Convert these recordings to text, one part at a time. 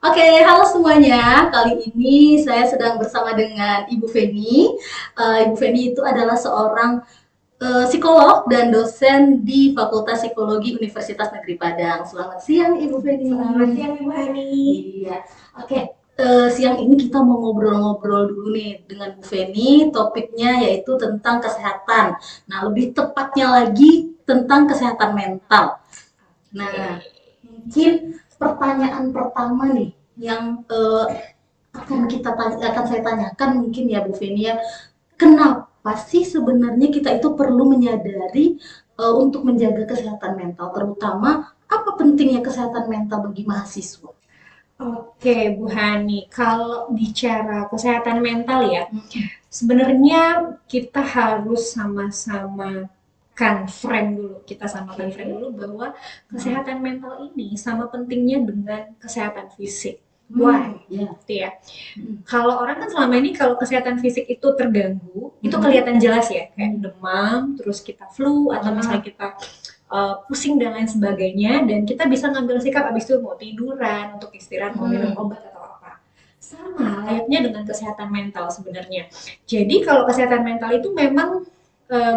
Oke, halo semuanya. Kali ini saya sedang bersama dengan Ibu Feni. Ibu Feni itu adalah seorang psikolog dan dosen di Fakultas Psikologi Universitas Negeri Padang. Selamat siang, Ibu Feni. Selamat siang Ibu Hani. Iya. Oke, siang ini kita mau ngobrol-ngobrol dulu nih dengan Bu Feni. Topiknya yaitu tentang kesehatan. Nah, lebih tepatnya lagi tentang kesehatan mental. Nah, mungkin pertanyaan pertama nih yang akan saya tanyakan mungkin ya Bu Feni ya, kenapa sih sebenarnya kita itu perlu menyadari untuk menjaga kesehatan mental, terutama apa pentingnya kesehatan mental bagi mahasiswa? Oke Bu Hani, kalau bicara kesehatan mental ya, sebenarnya kita harus sama-sama kita samakan Oke. frame dulu bahwa kesehatan mental ini sama pentingnya dengan kesehatan fisik. Why? Ya. Gitu ya. Hmm. Kalau orang kan selama ini kalau kesehatan fisik itu terganggu, itu Hmm. kelihatan jelas ya, kayak demam, terus kita flu, atau misalnya Ah. kita pusing dan lain sebagainya, dan kita bisa ngambil sikap abis itu mau tiduran, untuk istirahat, mau minum obat atau apa. Sama layaknya dengan kesehatan mental sebenarnya. Jadi kalau kesehatan mental itu memang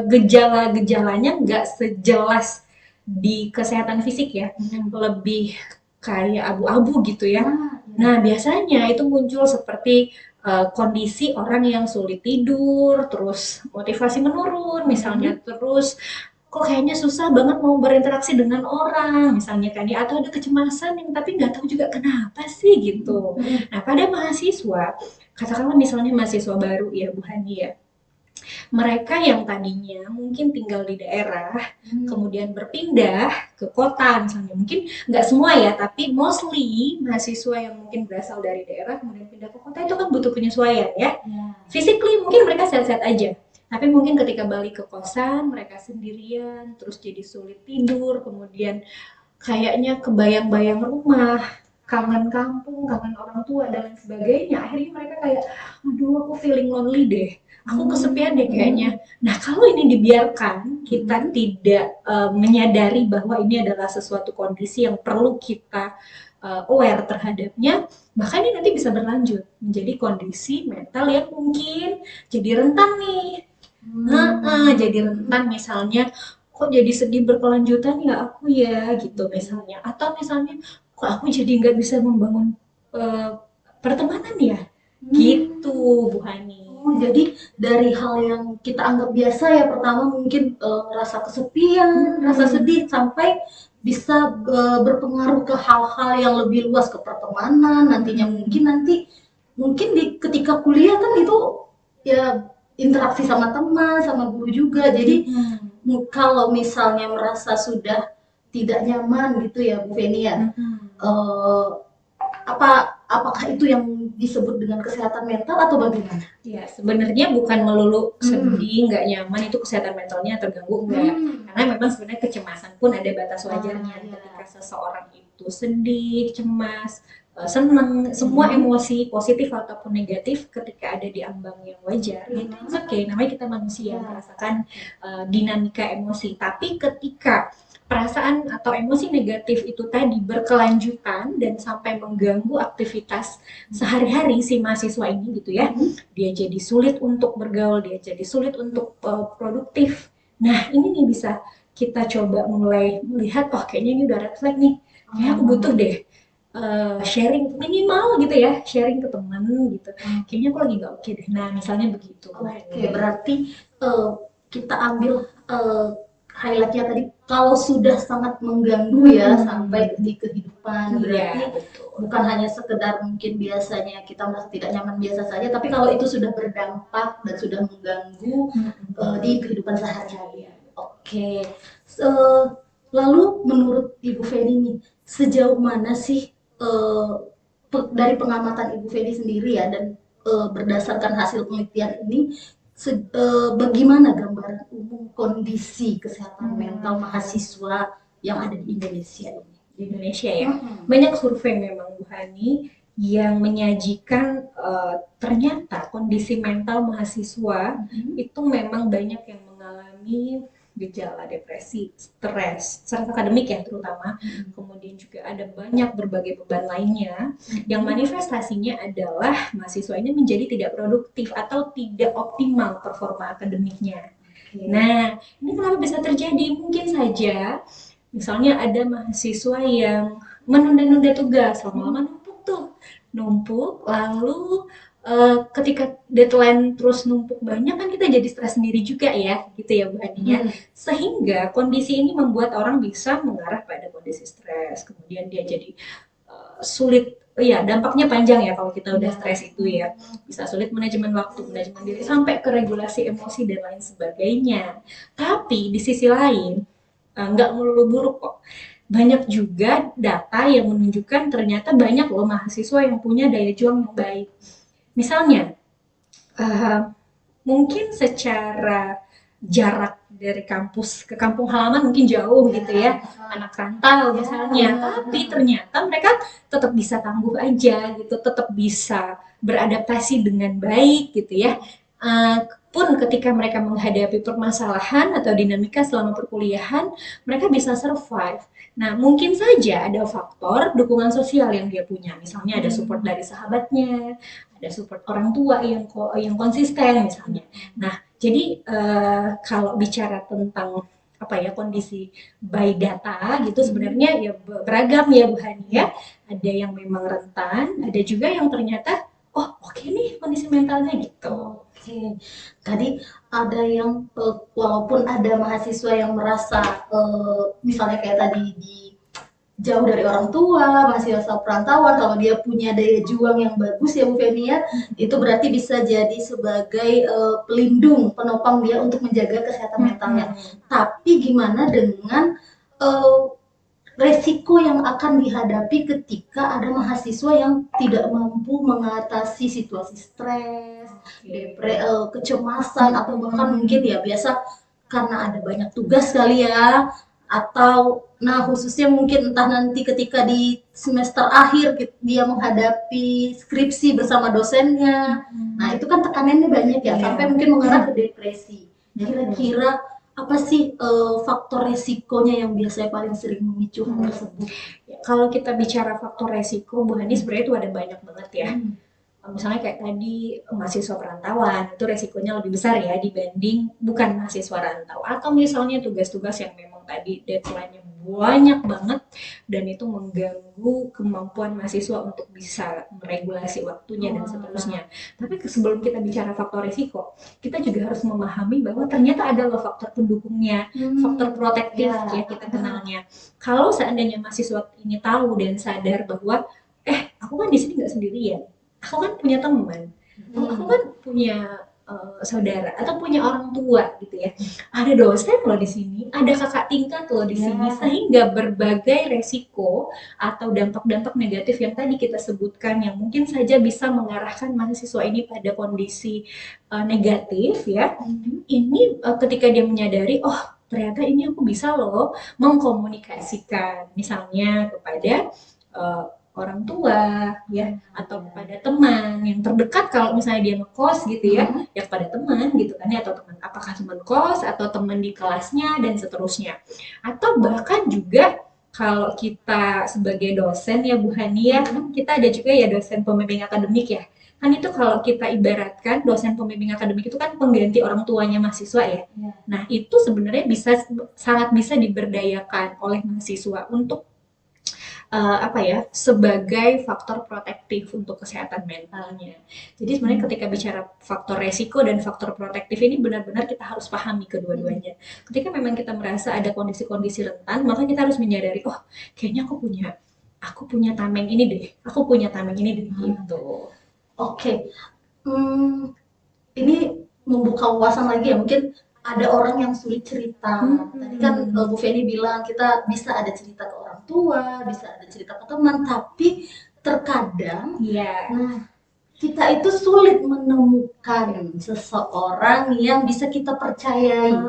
gejala-gejalanya nggak sejelas di kesehatan fisik ya, lebih kayak abu-abu gitu ya. Nah, biasanya itu muncul seperti kondisi orang yang sulit tidur, terus motivasi menurun, misalnya, terus kok kayaknya susah banget mau berinteraksi dengan orang, misalnya kan ya, atau ada kecemasan yang tapi nggak tahu juga kenapa sih gitu. Nah, pada mahasiswa, katakanlah misalnya mahasiswa baru ya Bu Hani ya, mereka yang tadinya mungkin tinggal di daerah, kemudian berpindah ke kota misalnya, mungkin nggak semua ya, tapi mostly mahasiswa yang mungkin berasal dari daerah kemudian pindah ke kota itu kan butuh penyesuaian ya. Physically mungkin mereka sehat-sehat aja, tapi mungkin ketika balik ke kosan mereka sendirian, terus jadi sulit tidur, kemudian kayaknya kebayang-bayang rumah, kangen kampung, kangen orang tua dan lain sebagainya. Akhirnya mereka kayak, aduh aku feeling lonely deh, aku kesepian deh kayaknya. Nah kalau ini dibiarkan, kita tidak menyadari bahwa ini adalah sesuatu kondisi yang perlu kita aware terhadapnya, maka ini nanti bisa berlanjut menjadi kondisi mental yang mungkin jadi rentan nih. Jadi rentan misalnya, kok jadi sedih berkelanjutan ya aku ya gitu misalnya, atau misalnya kok aku jadi nggak bisa membangun eh, pertemanan ya gitu Bu Hani. Oh, jadi dari hal yang kita anggap biasa ya, pertama mungkin ngerasa kesepian, rasa sedih, sampai bisa berpengaruh ke hal-hal yang lebih luas, ke pertemanan, nantinya mungkin di ketika kuliah kan itu ya interaksi sama teman, sama guru juga. Jadi kalau misalnya merasa sudah tidak nyaman gitu ya Bu Feni ya, eh, apakah itu yang disebut dengan kesehatan mental atau bagaimana? Ya, sebenarnya bukan melulu sedih, nggak nyaman, itu kesehatan mentalnya terganggu, enggak. Karena memang sebenarnya kecemasan pun ada batas wajarnya. Ketika seseorang itu sedih, cemas, senang, semua emosi positif ataupun negatif ketika ada di ambang yang wajar, ya itu oke. Namanya kita manusia merasakan dinamika emosi. Tapi ketika perasaan atau emosi negatif itu tadi berkelanjutan dan sampai mengganggu aktivitas sehari-hari si mahasiswa ini gitu ya, dia jadi sulit untuk bergaul, dia jadi sulit untuk produktif. Nah ini nih bisa kita coba mulai melihat, oh kayaknya ini udah red flag nih, kayak aku butuh deh sharing minimal gitu ya, sharing ke teman gitu, kayaknya aku lagi nggak oke deh, nah misalnya begitu. Oke, berarti kita ambil highlightnya tadi, kalau sudah sangat mengganggu ya sampai di kehidupan, berarti Iya, betul. bukan hanya sekedar mungkin biasanya kita merasa tidak nyaman biasa saja, tapi kalau itu sudah berdampak dan sudah mengganggu di kehidupan sehari-hari. Oke. Lalu menurut Ibu Feni nih, sejauh mana sih dari pengamatan Ibu Feni sendiri ya, dan berdasarkan hasil penelitian ini, bagaimana gambaran umum kondisi kesehatan mental mahasiswa yang ada di Indonesia ini? Di Indonesia ya. Banyak survei memang Bu Hani yang menyajikan ternyata kondisi mental mahasiswa itu memang banyak yang mengalami gejala depresi, stres akademik ya terutama. Kemudian juga ada banyak berbagai beban lainnya yang manifestasinya adalah mahasiswa ini menjadi tidak produktif atau tidak optimal performa akademiknya. Nah, ini kenapa bisa terjadi? Mungkin saja misalnya ada mahasiswa yang menunda-nunda tugas, lama-lama numpuk tuh. Numpuk, lalu ketika deadline terus numpuk banyak kan kita jadi stres sendiri juga ya, gitu ya Bu Hani ya. Sehingga kondisi ini membuat orang bisa mengarah pada kondisi stres. Kemudian dia jadi sulit, ya dampaknya panjang ya kalau kita udah stres itu ya. Bisa sulit manajemen waktu, manajemen diri, sampai ke regulasi emosi dan lain sebagainya. Tapi di sisi lain, nggak melulu buruk kok. Banyak juga data yang menunjukkan ternyata banyak loh mahasiswa yang punya daya juang yang baik. Misalnya, mungkin secara jarak dari kampus ke kampung halaman mungkin jauh gitu ya, anak rantau misalnya, tapi ternyata mereka tetap bisa tangguh aja gitu, tetap bisa beradaptasi dengan baik gitu ya. Pun ketika mereka menghadapi permasalahan atau dinamika selama perkuliahan, mereka bisa survive. Nah, mungkin saja ada faktor dukungan sosial yang dia punya. Misalnya ada support dari sahabatnya, ada support orang tua yang konsisten misalnya. Nah, jadi kalau bicara tentang apa ya kondisi by data gitu sebenarnya ya beragam ya Bu Hani ya. Ada yang memang rentan, ada juga yang ternyata oh oke nih kondisi mentalnya gitu. Oke, tadi ada yang walaupun ada mahasiswa yang merasa misalnya kayak tadi jauh dari orang tua, mahasiswa perantauan, kalau dia punya daya juang yang bagus ya Bu Feni ya, itu berarti bisa jadi sebagai pelindung, penopang dia untuk menjaga kesehatan mentalnya. Tapi gimana dengan resiko yang akan dihadapi ketika ada mahasiswa yang tidak mampu mengatasi situasi stres, kecemasan, atau bahkan mungkin ya biasa karena ada banyak tugas kali ya, atau nah khususnya mungkin entah nanti ketika di semester akhir dia menghadapi skripsi bersama dosennya, nah itu kan tekanannya banyak ya, sampai mungkin mengarah ke depresi. Kira-kira apa sih faktor resikonya yang biasanya paling sering memicu hal tersebut? Ya, kalau kita bicara faktor resiko, Bu Hani sebenarnya itu ada banyak banget ya. Misalnya kayak tadi mahasiswa perantauan itu resikonya lebih besar ya dibanding bukan mahasiswa rantau, atau misalnya tugas-tugas yang memang tadi deadline-nya banyak banget dan itu mengganggu kemampuan mahasiswa untuk bisa meregulasi waktunya dan seterusnya. Tapi sebelum kita bicara faktor resiko, kita juga harus memahami bahwa ternyata ada loh faktor pendukungnya, faktor protektif ya kita kenalnya. Kalau seandainya mahasiswa ini tahu dan sadar bahwa aku kan di sini nggak sendirian, aku kan punya teman, aku kan punya saudara atau punya orang tua gitu ya. Ada dosen loh di sini, ada kakak tingkat loh di sini, sehingga berbagai resiko atau dampak-dampak negatif yang tadi kita sebutkan yang mungkin saja bisa mengarahkan mahasiswa ini pada kondisi negatif ya. Ini ketika dia menyadari, oh ternyata ini aku bisa loh mengkomunikasikan misalnya kepada orang tua ya atau kepada teman yang terdekat, kalau misalnya dia ngekos gitu ya ya kepada teman gitu kan ya, atau teman, apakah teman kos atau teman di kelasnya dan seterusnya. Atau bahkan juga kalau kita sebagai dosen ya Bu Hani ya, kita ada juga ya dosen pembimbing akademik ya kan, itu kalau kita ibaratkan dosen pembimbing akademik itu kan pengganti orang tuanya mahasiswa ya. Nah itu sebenarnya sangat bisa diberdayakan oleh mahasiswa untuk sebagai faktor protektif untuk kesehatan mentalnya. Jadi sebenarnya ketika bicara faktor resiko dan faktor protektif ini benar-benar kita harus pahami kedua-duanya. Ketika memang kita merasa ada kondisi-kondisi rentan, maka kita harus menyadari, oh kayaknya aku punya tameng ini deh, gitu. Oke. Ini membuka wawasan lagi ya, mungkin ada orang yang sulit cerita. Tadi kan Bu Feni bilang kita bisa ada cerita ke orang tua, bisa ada cerita ke teman, tapi terkadang nah kita itu sulit menemukan seseorang yang bisa kita percayai.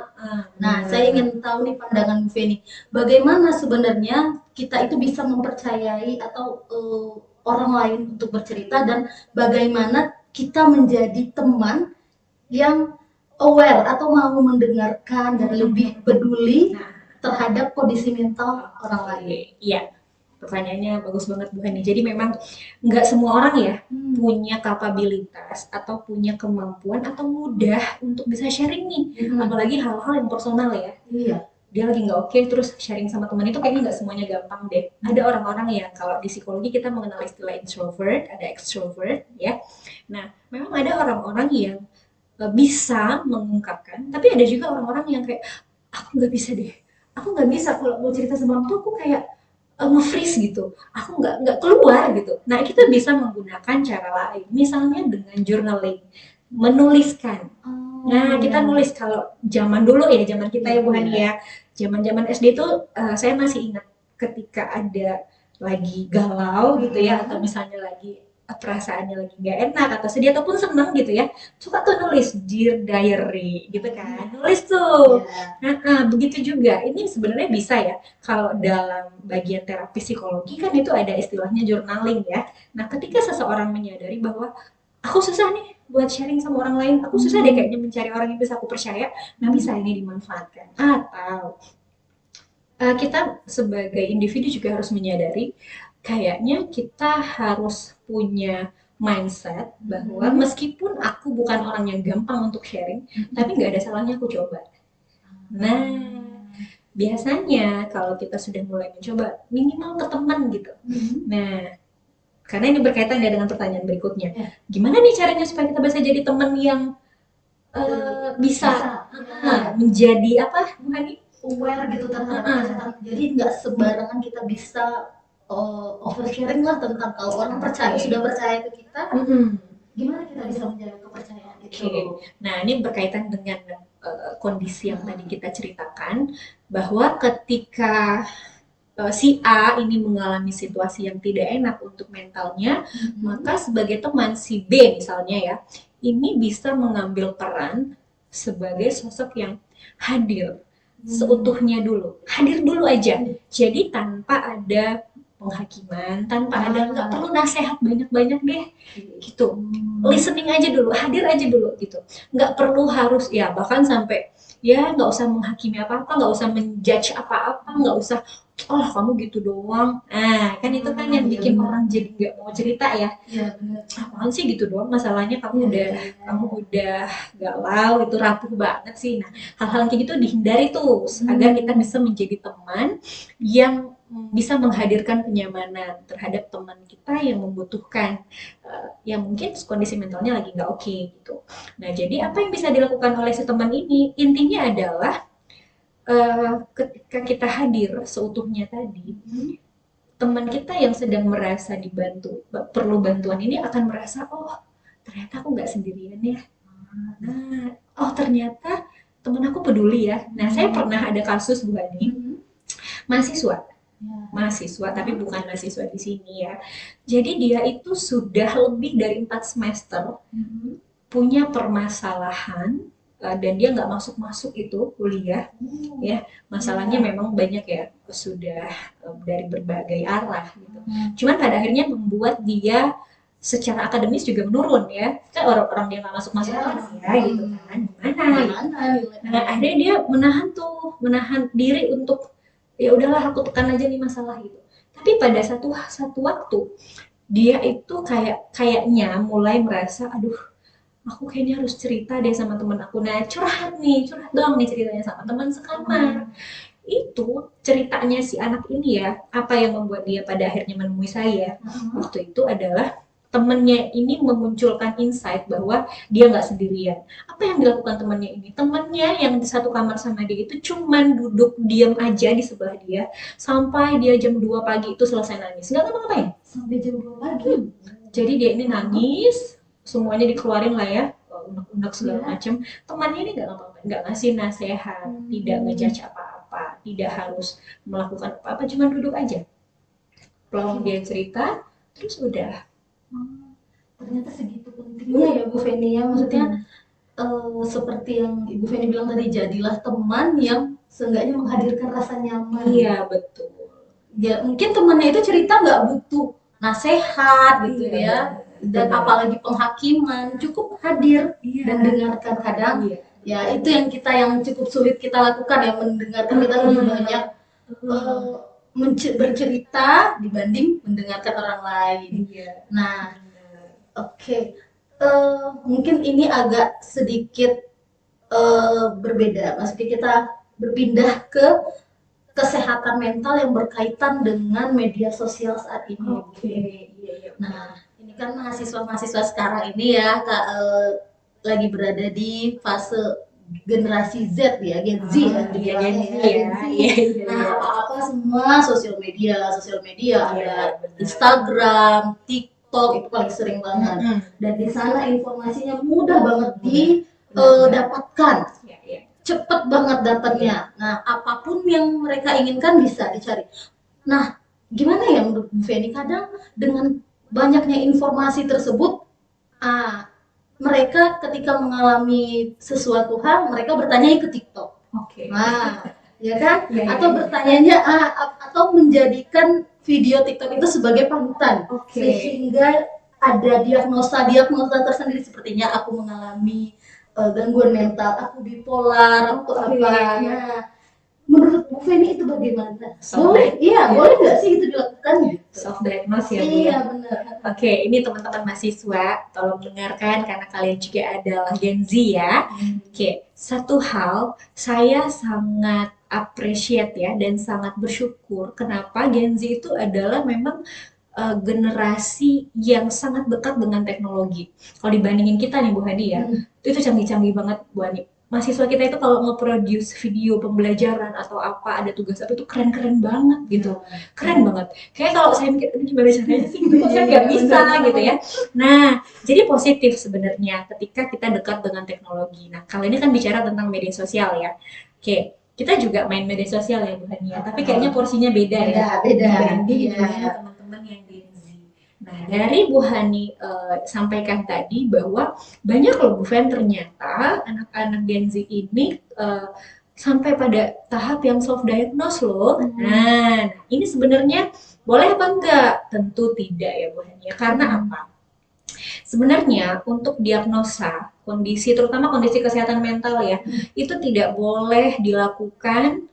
Nah, saya ingin tahu nih pandangan Bu Feni, bagaimana sebenarnya kita itu bisa mempercayai atau orang lain untuk bercerita, dan bagaimana kita menjadi teman yang aware atau mau mendengarkan dan lebih peduli Nah, terhadap kondisi mental orang lain. iya, pertanyaannya bagus banget Bu Hani. Jadi memang nggak semua orang ya punya kapabilitas atau punya kemampuan atau mudah untuk bisa sharing nih. Apalagi hal-hal yang personal ya. Iya. Dia lagi nggak oke terus sharing sama teman itu kayaknya nggak semuanya gampang deh. Ada orang-orang yang kalau di psikologi kita mengenal istilah introvert, ada extrovert ya. Nah, memang ada orang-orang yang bisa mengungkapkan, tapi ada juga orang-orang yang kayak aku nggak bisa deh. Aku nggak bisa kalau mau cerita sama orang tuh aku kayak nge-freeze gitu. Aku nggak keluar gitu. Nah, kita bisa menggunakan cara lain. Misalnya dengan journaling, menuliskan. Nah, kita nulis kalau zaman dulu ya, zaman kita ya Bu Hani ya. Zaman-zaman SD tuh saya masih ingat ketika ada lagi galau gitu ya, atau misalnya lagi perasaannya lagi nggak enak atau sedih ataupun seneng gitu ya, suka tuh nulis dear diary gitu kan, nulis tuh. Nah, begitu juga ini sebenarnya bisa ya kalau dalam bagian terapi psikologi kan itu ada istilahnya journaling ya. Nah, ketika seseorang menyadari bahwa aku susah nih buat sharing sama orang lain, aku susah deh kayaknya mencari orang yang bisa aku percaya, nah bisa ini dimanfaatkan. Atau kita sebagai individu juga harus menyadari kayaknya kita harus punya mindset bahwa meskipun aku bukan orang yang gampang untuk sharing, tapi nggak ada salahnya aku coba. Nah, biasanya kalau kita sudah mulai mencoba, minimal ke teman gitu. Nah, karena ini berkaitan ya dengan pertanyaan berikutnya. Gimana nih caranya supaya kita bisa jadi teman yang bisa menjadi apa, Bu Hani? Aware gitu terhadap kesehatan. Jadi nggak sembarangan kita bisa oversharing lah tentang kalau orang percaya sudah percaya ke kita, gimana kita bisa menjaga kepercayaan itu. Nah, ini berkaitan dengan kondisi yang tadi kita ceritakan bahwa ketika si A ini mengalami situasi yang tidak enak untuk mentalnya, maka sebagai teman si B misalnya ya, ini bisa mengambil peran sebagai sosok yang hadir seutuhnya dulu, hadir dulu aja. Jadi tanpa ada penghakiman, tanpa ada nggak perlu nasehat banyak-banyak deh, gitu. Listening aja dulu, hadir aja dulu gitu. Nggak perlu harus ya bahkan sampai ya nggak usah menghakimi apa-apa, nggak usah menjudge apa-apa, nggak usah oh kamu gitu doang. Nah kan itu kan yang bikin orang jadi nggak mau cerita ya. Apaan sih gitu doang masalahnya kamu udah galau itu rapuh banget sih. Nah hal-hal kayak gitu dihindari tuh agar kita bisa menjadi teman yang bisa menghadirkan kenyamanan terhadap teman kita yang membutuhkan yang mungkin kondisi mentalnya lagi nggak oke gitu. Nah jadi apa yang bisa dilakukan oleh si teman ini intinya adalah ketika kita hadir seutuhnya tadi, teman kita yang sedang merasa dibantu, perlu bantuan ini akan merasa, oh ternyata aku nggak sendirian ya. Nah, oh ternyata teman aku peduli ya. Nah, saya pernah ada kasus Bu Hani, mahasiswa tapi bukan mahasiswa di sini ya. Jadi dia itu sudah lebih dari 4 semester punya permasalahan dan dia nggak masuk itu kuliah ya masalahnya memang banyak ya sudah dari berbagai arah gitu cuman pada akhirnya membuat dia secara akademis juga menurun ya kan orang-orang dia nggak masuk ya gitu kan gimana nah akhirnya dia menahan diri untuk ya udahlah aku tekan aja nih masalah gitu tapi pada satu waktu dia itu kayaknya mulai merasa aduh aku kayaknya harus cerita deh sama teman aku. Nah, curhat dong nih ceritanya sama teman sekamar. Itu ceritanya si anak ini ya, apa yang membuat dia pada akhirnya menemui saya. Waktu itu adalah temennya ini memunculkan insight bahwa dia nggak sendirian. Apa yang dilakukan temannya ini? Temannya yang di satu kamar sama dia itu cuman duduk diam aja di sebelah dia sampai dia jam 2 pagi itu selesai nangis. Nggak ngapa-ngapain. Sampai jam 2 pagi. Jadi dia ini nangis, semuanya dikeluarin lah ya unek-unek segala macam temannya ini nggak ngasih nasihat tidak ngejudge apa-apa tidak harus melakukan apa-apa cuma duduk aja plong dia cerita terus udah ternyata segitu pentingnya ya Bu Feni ya maksudnya seperti yang Ibu Feni bilang tadi jadilah teman yang seenggaknya menghadirkan rasa nyaman. Iya betul Ya mungkin temannya itu cerita nggak butuh nasihat gitu ya dan apalagi penghakiman cukup hadir dan dengarkan kadang Ya itu yang cukup sulit kita lakukan ya, mendengarkan. Kita lebih banyak bercerita dibanding mendengarkan orang lain. Iya. Nah, oke. Mungkin ini agak sedikit berbeda. Maksudnya kita berpindah ke kesehatan mental yang berkaitan dengan media sosial saat ini. Oke, iya, iya. Nah, ini kan mahasiswa-mahasiswa sekarang ini ya, Kak, lagi berada di fase generasi Z ya, Gen Z ya, Iya, dibilangnya Gen Z ya, ya. Gen Z. Iya, iya, Nah, iya. apa-apa semua sosial media Iya, ada benar. Instagram, TikTok itu paling sering banget. Mm-mm. Dan di sana informasinya mudah banget Benar. didapatkan, Iya, iya. cepet banget dapatnya. Nah, apapun yang mereka inginkan bisa dicari. Nah, gimana ya menurut Bu Feni? Kadang dengan banyaknya informasi tersebut, ah, mereka ketika mengalami sesuatu hal, mereka bertanya ke TikTok. Oke. Nah, ya kan? Iya, iya, Atau iya. bertanyanya atau menjadikan video TikTok itu sebagai panutan. Oke. Sehingga ada diagnosa tersendiri, sepertinya aku mengalami gangguan mental, aku bipolar, aku Oke. apa. Nah, menurut Bu Feni itu bagaimana? Self Boleh, iya, boleh nggak sih itu dilakukan gitu? self diagnose ya, Bu? Iya, benar. Oke, ini teman-teman mahasiswa, tolong dengarkan karena kalian juga adalah Gen Z ya. Oke, satu hal saya sangat appreciate ya dan sangat bersyukur kenapa Gen Z itu adalah memang generasi yang sangat dekat dengan teknologi. Kalau dibandingin kita nih Bu Hadi ya, itu canggih-canggih banget Bu Hani. Mahasiswa kita itu kalau nge-produce video pembelajaran atau apa, ada tugas apa itu keren-keren banget gitu. Keren banget. Kayak kalau saya mikir, ini gimana caranya sih? Kok saya nggak bisa gitu ya. Nah, jadi positif sebenarnya ketika kita dekat dengan teknologi. Nah, kali ini kan bicara tentang media sosial ya. Oke, kita juga main media sosial ya Bu Hani ya, tapi kayaknya porsinya beda ya. Beda. Dibanding Iya. dengan teman-teman yang Gen Z. Nah, dari Bu Hani sampaikan tadi bahwa banyak loh Bu Fen ternyata anak-anak Gen Z ini sampai pada tahap yang self diagnose loh. Nah, ini sebenarnya boleh apa enggak? Tentu tidak ya Bu Hani. Karena apa? Sebenarnya untuk diagnosa kondisi, terutama kondisi kesehatan mental ya, itu tidak boleh dilakukan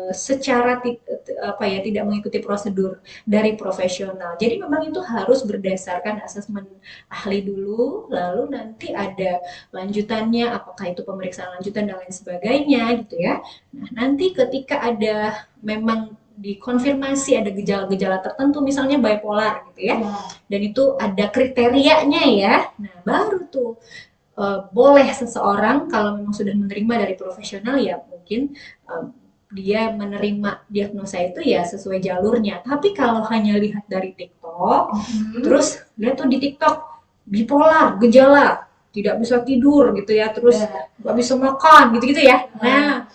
secara tidak mengikuti prosedur dari profesional. Jadi memang itu harus berdasarkan asesmen ahli dulu, lalu nanti ada lanjutannya, apakah itu pemeriksaan lanjutan dan lain sebagainya gitu ya. Nah, nanti ketika ada memang dikonfirmasi ada gejala-gejala tertentu, misalnya bipolar gitu ya, dan itu ada kriterianya ya, nah baru tuh boleh seseorang kalau memang sudah menerima dari profesional ya mungkin dia menerima diagnosa itu ya sesuai jalurnya. Tapi kalau hanya lihat dari TikTok, terus lihat tuh di TikTok bipolar, gejala, tidak bisa tidur gitu ya, terus nggak bisa makan gitu-gitu ya. Nah,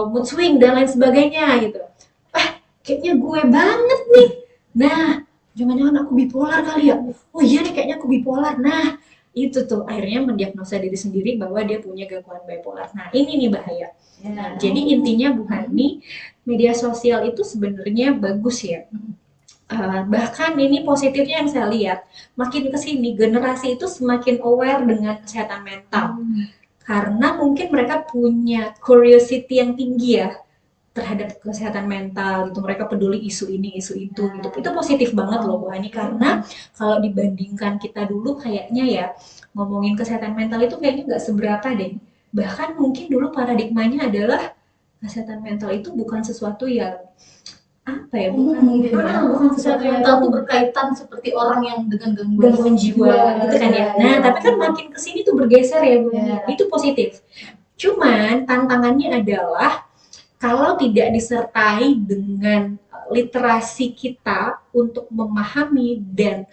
mood swing dan lain sebagainya gitu. Kayaknya gue banget nih. Nah, jangan-jangan aku bipolar kali ya. Oh iya nih kayaknya aku bipolar. Nah, itu tuh akhirnya mendiagnosa diri sendiri bahwa dia punya gangguan bipolar. Nah, ini nih bahaya. Nah, jadi intinya Bu Hani, media sosial itu sebenarnya bagus ya. Bahkan ini positifnya yang saya lihat, makin kesini generasi itu semakin aware dengan kesehatan mental. Karena mungkin mereka punya curiosity yang tinggi ya terhadap kesehatan mental gitu, mereka peduli isu ini isu itu gitu. Itu positif banget loh Bu Hani, karena kalau dibandingkan kita dulu kayaknya ya ngomongin kesehatan mental itu kayaknya nggak seberapa deh. Bahkan mungkin dulu paradigmanya adalah kesehatan mental itu bukan sesuatu yang apa ya, bukan Kesehatan sesuatu yang mental itu berkaitan seperti orang yang dengan gangguan jiwa gitu kan ya. Nah, tapi kan makin kesini tuh bergeser ya Bu Hani. Itu positif. Cuman tantangannya adalah kalau tidak disertai dengan literasi kita untuk memahami dan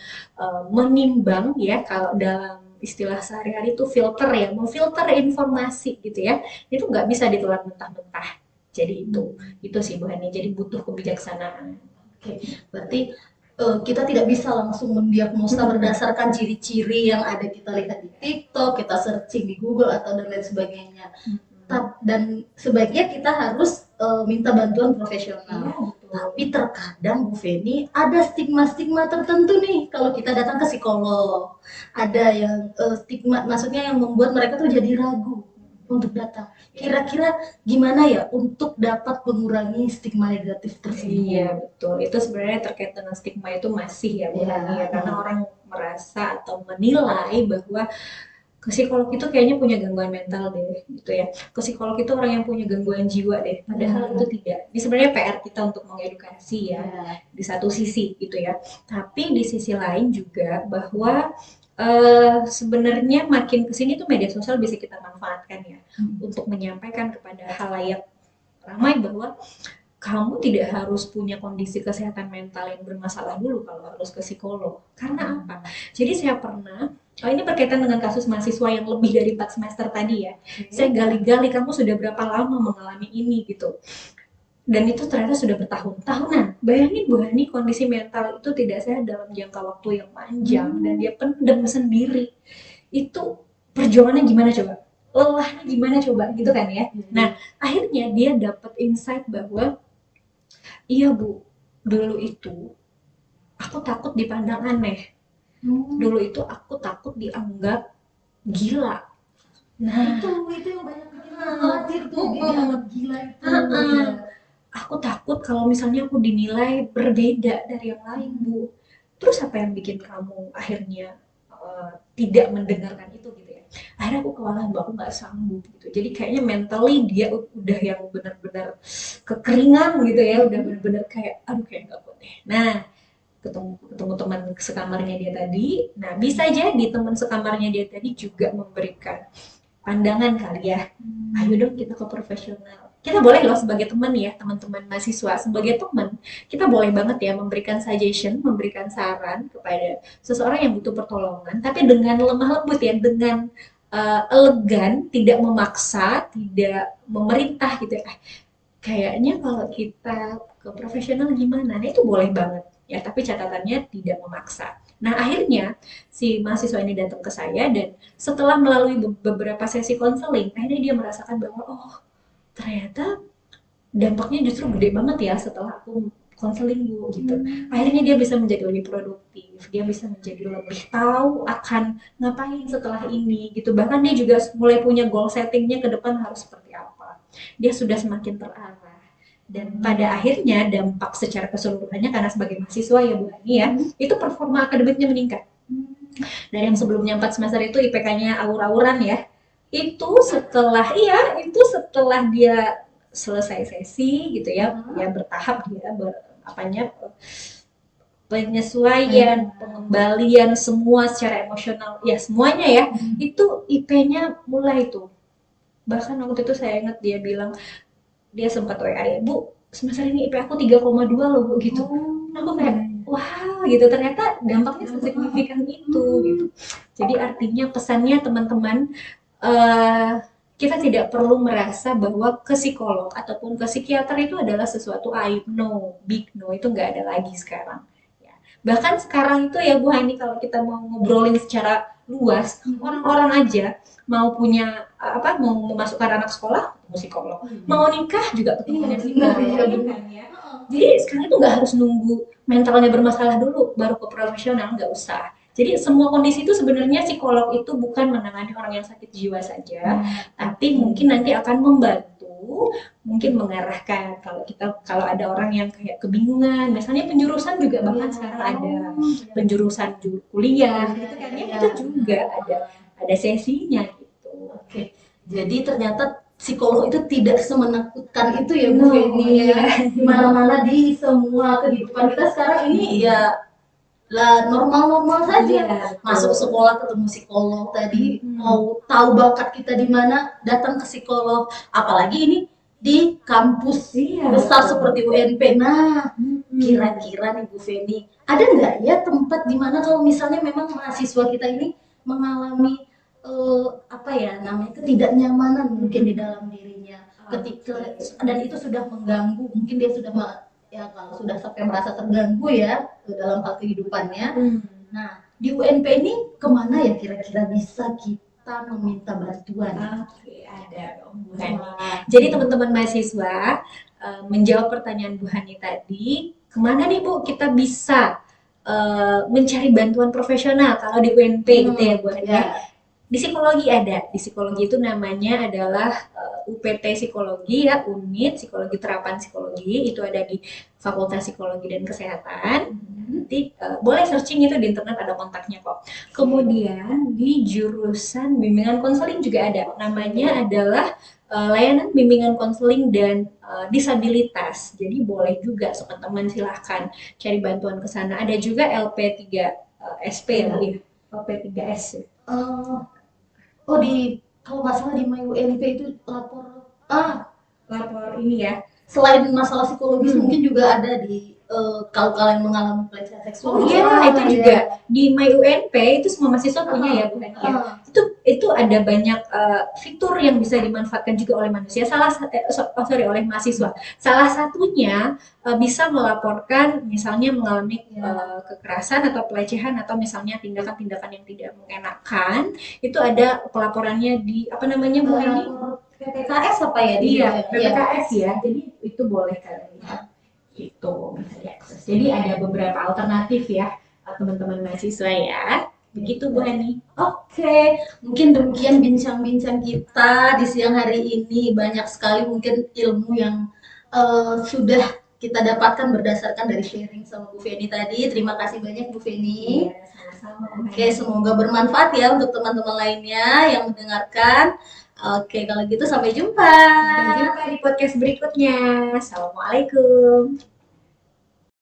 menimbang ya, kalau dalam istilah sehari-hari itu filter ya, memfilter informasi gitu ya, itu nggak bisa ditelan mentah-mentah. Jadi itu sih Bu Hani, jadi butuh kebijaksanaan. Oke, berarti kita tidak bisa langsung mendiagnosa berdasarkan ciri-ciri yang ada kita lihat di TikTok, kita searching di Google atau dan lain sebagainya. Dan sebaiknya kita harus minta bantuan profesional. Tapi terkadang Bu Feni ada stigma-stigma tertentu nih kalau kita datang ke psikolog. Ada yang stigma, maksudnya yang membuat mereka tuh jadi ragu. untuk datang. Kira-kira gimana ya untuk dapat mengurangi stigma negatif tersebut? Iya, betul. Itu sebenarnya terkait dengan stigma itu masih ya, Bu Iya. Hani, ya. Karena orang merasa atau menilai bahwa ke psikolog itu kayaknya punya gangguan mental deh, gitu ya. Ke psikolog itu orang yang punya gangguan jiwa deh. Padahal itu tidak. Ini sebenarnya PR kita untuk mengedukasi ya, di satu sisi gitu ya. Tapi di sisi lain juga bahwa sebenarnya makin kesini tuh media sosial bisa kita manfaatkan ya untuk menyampaikan kepada halayak ramai bahwa kamu tidak harus punya kondisi kesehatan mental yang bermasalah dulu kalau harus ke psikolog. Karena apa? Jadi saya pernah, ini berkaitan dengan kasus mahasiswa yang lebih dari 4 semester tadi ya. Saya gali-gali, kamu sudah berapa lama mengalami ini gitu. Dan itu ternyata sudah bertahun-tahunan. Bayangin Bu Hani, kondisi mental itu tidak sehat dalam jangka waktu yang panjang. Dan dia pendem sendiri. Itu perjuangannya gimana coba? Lelahnya gimana coba? Gitu kan ya. Nah, akhirnya dia dapat insight bahwa iya Bu, dulu itu aku takut dipandang aneh. Dulu itu aku takut dianggap gila. Nah, itu yang banyak bikin khawatir tuh dianggap gila itu. Iya. Aku takut kalau misalnya aku dinilai berbeda dari yang lain, Bu. Terus apa yang bikin kamu akhirnya tidak mendengarkan itu gitu ya? Akhirnya aku kewalahan, Bu, aku nggak sanggup gitu. Jadi kayaknya mentally dia udah yang benar-benar kekeringan gitu ya, udah benar-benar kayak aduh kayak nggak kuat deh. Nah, ketemu ketemu teman sekamarnya dia tadi. Nah, bisa jadi teman sekamarnya dia tadi juga memberikan pandangan kali ya. Ayo dong kita ke profesional. Kita boleh loh sebagai teman ya, teman-teman mahasiswa, sebagai teman, kita boleh banget ya memberikan suggestion, memberikan saran kepada seseorang yang butuh pertolongan, tapi dengan lemah lembut ya, dengan elegan, tidak memaksa, tidak memerintah gitu ya. Kayaknya kalau kita ke profesional gimana? Nah, itu boleh banget ya, tapi catatannya tidak memaksa. Nah, akhirnya si mahasiswa ini datang ke saya dan setelah melalui beberapa sesi konseling, akhirnya dia merasakan bahwa oh, ternyata dampaknya justru gede banget ya setelah aku konseling Bu gitu. Akhirnya dia bisa menjadi lebih produktif, dia bisa menjadi lebih tahu akan ngapain setelah ini gitu. Bahkan dia juga mulai punya goal settingnya ke depan harus seperti apa. Dia sudah semakin terarah. Dan pada akhirnya dampak secara keseluruhannya karena sebagai mahasiswa ya Bu Hani ya, itu performa akademiknya meningkat. Dari yang sebelumnya 4 semester itu IPK-nya aur-auran ya, itu setelah dia selesai sesi gitu ya, ya bertahap dia penyesuaian, pengembalian semua secara emosional, ya semuanya ya, itu IP-nya mulai tuh. Bahkan waktu itu saya ingat dia bilang, dia sempat WA ya, Bu, semester ini IP aku 3,2 loh Bu gitu. Aku kayak, wah gitu, ternyata dampaknya sesignifikan itu gitu. Jadi artinya pesannya teman-teman, kita tidak perlu merasa bahwa ke psikolog ataupun ke psikiater itu adalah sesuatu aib. No, big no, itu nggak ada lagi sekarang. Ya. Bahkan sekarang itu ya Bu Hani, kalau kita mau ngobrolin secara luas, orang-orang aja mau punya mau memasukkan anak sekolah ketemu psikolog, mau nikah juga ketemu psikolog, ya. Jadi sekarang itu nggak harus nunggu mentalnya bermasalah dulu baru ke profesional, nggak usah. Jadi semua kondisi itu sebenarnya psikolog itu bukan menangani orang yang sakit jiwa saja, tapi mungkin nanti akan membantu, mungkin mengarahkan kalau ada orang yang kayak kebingungan, misalnya penjurusan juga bahkan sekarang ada penjurusan kuliah, gitu kan ya, itu juga ada sesinya gitu. Oke, jadi ternyata psikolog itu tidak semenakutkan itu ya Bu Feni ya. Mana-mana di semua kehidupan kita sekarang ini ya lah normal-normal saja. Masuk sekolah ketemu psikolog tadi, mau tahu bakat kita di mana datang ke psikolog. Apalagi ini di kampus besar seperti UNP. Nah, kira-kira nih Bu Feni, ada nggak ya tempat di mana kalau misalnya memang mahasiswa kita ini mengalami ketidaknyamanan mungkin di dalam dirinya ketika dan itu sudah mengganggu, mungkin dia sudah ya kalau sudah sampai merasa terganggu ya dalam hal kehidupannya. Nah, di UNP ini kemana ya kira-kira bisa kita meminta bantuan? Oke, ada dong Bu Hani. Jadi teman-teman mahasiswa, menjawab pertanyaan Bu Hani tadi, kemana nih Bu kita bisa mencari bantuan profesional kalau di UNP gitu ya Bu Hani? Di psikologi ada, di psikologi itu namanya adalah UPT Psikologi ya, Unit Psikologi Terapan Psikologi, itu ada di Fakultas Psikologi dan Kesehatan. Nanti boleh searching itu di internet, ada kontaknya kok. Kemudian di jurusan bimbingan konseling juga ada, namanya adalah layanan bimbingan konseling dan disabilitas. Jadi boleh juga teman-teman silahkan cari bantuan ke sana. Ada juga LP3 SP ya, LP3S. Eh, oh di kalau nggak salah di MyUNP itu lapor Lapor ini ya. selain masalah psikologis mungkin juga ada di kalau kalian mengalami pelecehan seksual. Oh iya, itu juga di MyUNP itu semua mahasiswa punya ya, Bu Hani ya. Itu ada banyak fitur yang bisa dimanfaatkan juga oleh manusia. Oleh mahasiswa. Salah satunya bisa melaporkan misalnya mengalami kekerasan atau pelecehan atau misalnya tindakan-tindakan yang tidak mengenakan. Itu ada pelaporannya di apa namanya, Bu Hani? PPKS apa ya? Iya, PPKS ya. Jadi itu boleh kalian lihat. Itu bisa diakses. Jadi ada beberapa alternatif ya teman-teman mahasiswa ya. Begitu Bu Hani. Oke, mungkin demikian bincang-bincang kita di siang hari ini. Banyak sekali mungkin ilmu yang sudah kita dapatkan berdasarkan dari sharing sama Bu Feni tadi. Terima kasih banyak Bu Feni. Iya, sama-sama. Oke, semoga bermanfaat ya untuk teman-teman lainnya yang mendengarkan. Oke, kalau gitu sampai jumpa. Sampai jumpa di podcast berikutnya. Assalamualaikum.